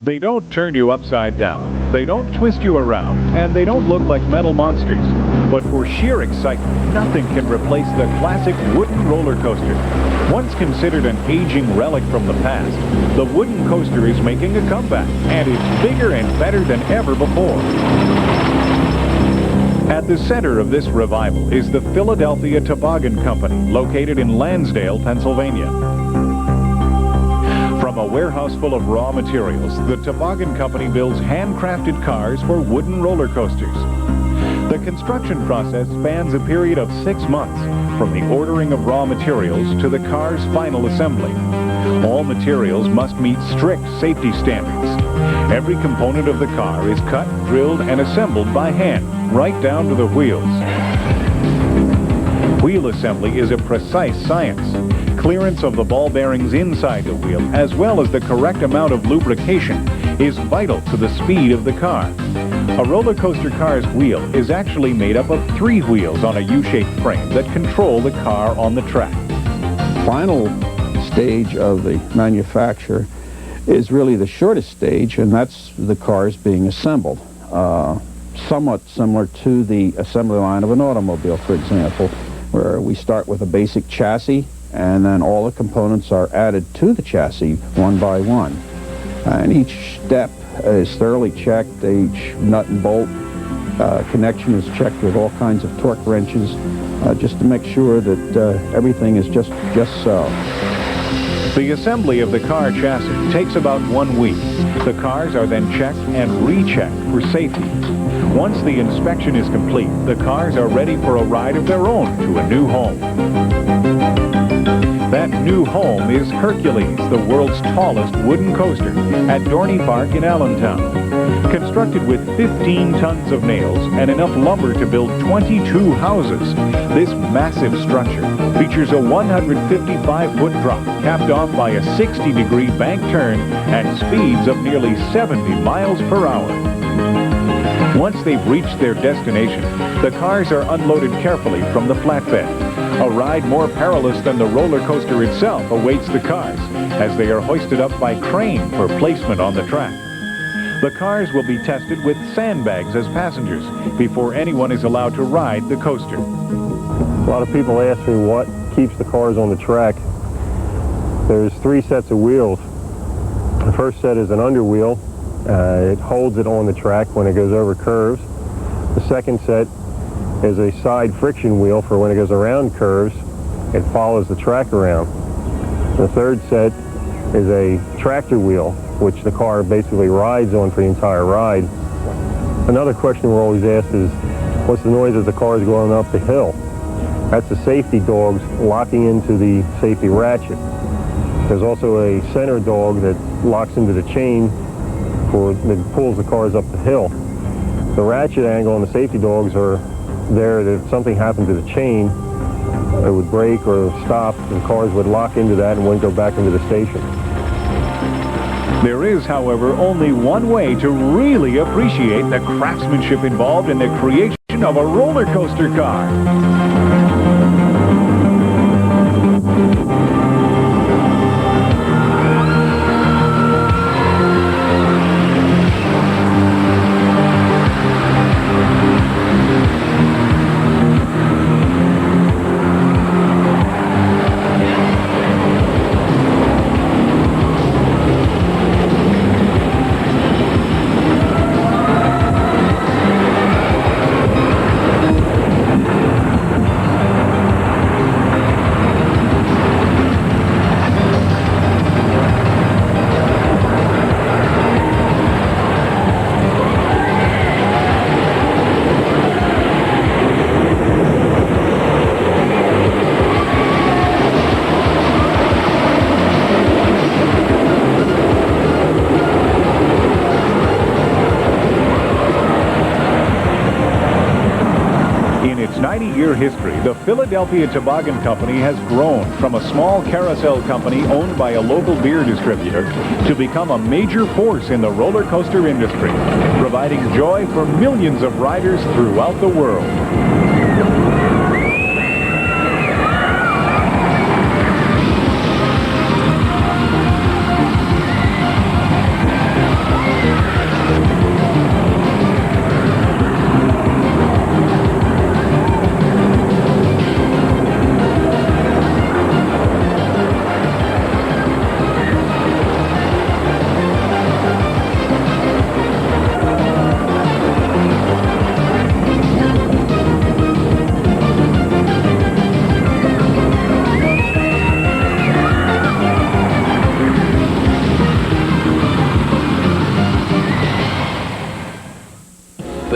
They don't turn you upside down, they don't twist you around, and they don't look like metal monsters. But for sheer excitement, nothing can replace the classic wooden roller coaster. Once considered an aging relic from the past, the wooden coaster is making a comeback, and it's bigger and better than ever before. At the center of this revival is the Philadelphia Toboggan Company, located in Lansdale, Pennsylvania. From a warehouse full of raw materials, the Toboggan Company builds handcrafted cars for wooden roller coasters. The construction process spans a period of 6 months, from the ordering of raw materials to the car's final assembly. All materials must meet strict safety standards. Every component of the car is cut, drilled, and assembled by hand, right down to the wheels. Wheel assembly is a precise science. Clearance of the ball bearings inside the wheel, as well as the correct amount of lubrication, is vital to the speed of the car. A roller coaster car's wheel is actually made up of 3 wheels on a U-shaped frame that control the car on the track. Final stage of the manufacture is really the shortest stage, and that's the cars being assembled. Somewhat similar to the assembly line of an automobile, for example, where we start with a basic chassis, and then all the components are added to the chassis one by one. And each step is thoroughly checked. Each nut and bolt connection is checked with all kinds of torque wrenches, just to make sure that everything is just so. The assembly of the car chassis takes about 1 week. The cars are then checked and rechecked for safety. Once the inspection is complete, the cars are ready for a ride of their own to a new home. That new home is Hercules, the world's tallest wooden coaster, at Dorney Park in Allentown. Constructed with 15 tons of nails and enough lumber to build 22 houses, this massive structure features a 155-foot drop capped off by a 60-degree bank turn and speeds of nearly 70 miles per hour. Once they've reached their destination, the cars are unloaded carefully from the flatbed. A ride more perilous than the roller coaster itself awaits the cars, as they are hoisted up by crane for placement on the track. The cars will be tested with sandbags as passengers before anyone is allowed to ride the coaster. A lot of people ask me what keeps the cars on the track. There's 3 sets of wheels. The first set is an underwheel. It holds it on the track when it goes over curves. The second set is a side friction wheel for when it goes around curves. It follows the track around. The third set is a tractor wheel, which the car basically rides on for the entire ride. Another question we're always asked is, what's the noise as the car is going up the hill? That's the safety dogs locking into the safety ratchet. There's also a center dog that locks into the chain that pulls the cars up the hill. The ratchet angle and the safety dogs are there that if something happened to the chain, it would break or stop, the cars would lock into that and wouldn't go back into the station. There is, however, only one way to really appreciate the craftsmanship involved in the creation of a roller coaster car. In its 90-year history, the Philadelphia Toboggan Company has grown from a small carousel company owned by a local beer distributor to become a major force in the roller coaster industry, providing joy for millions of riders throughout the world.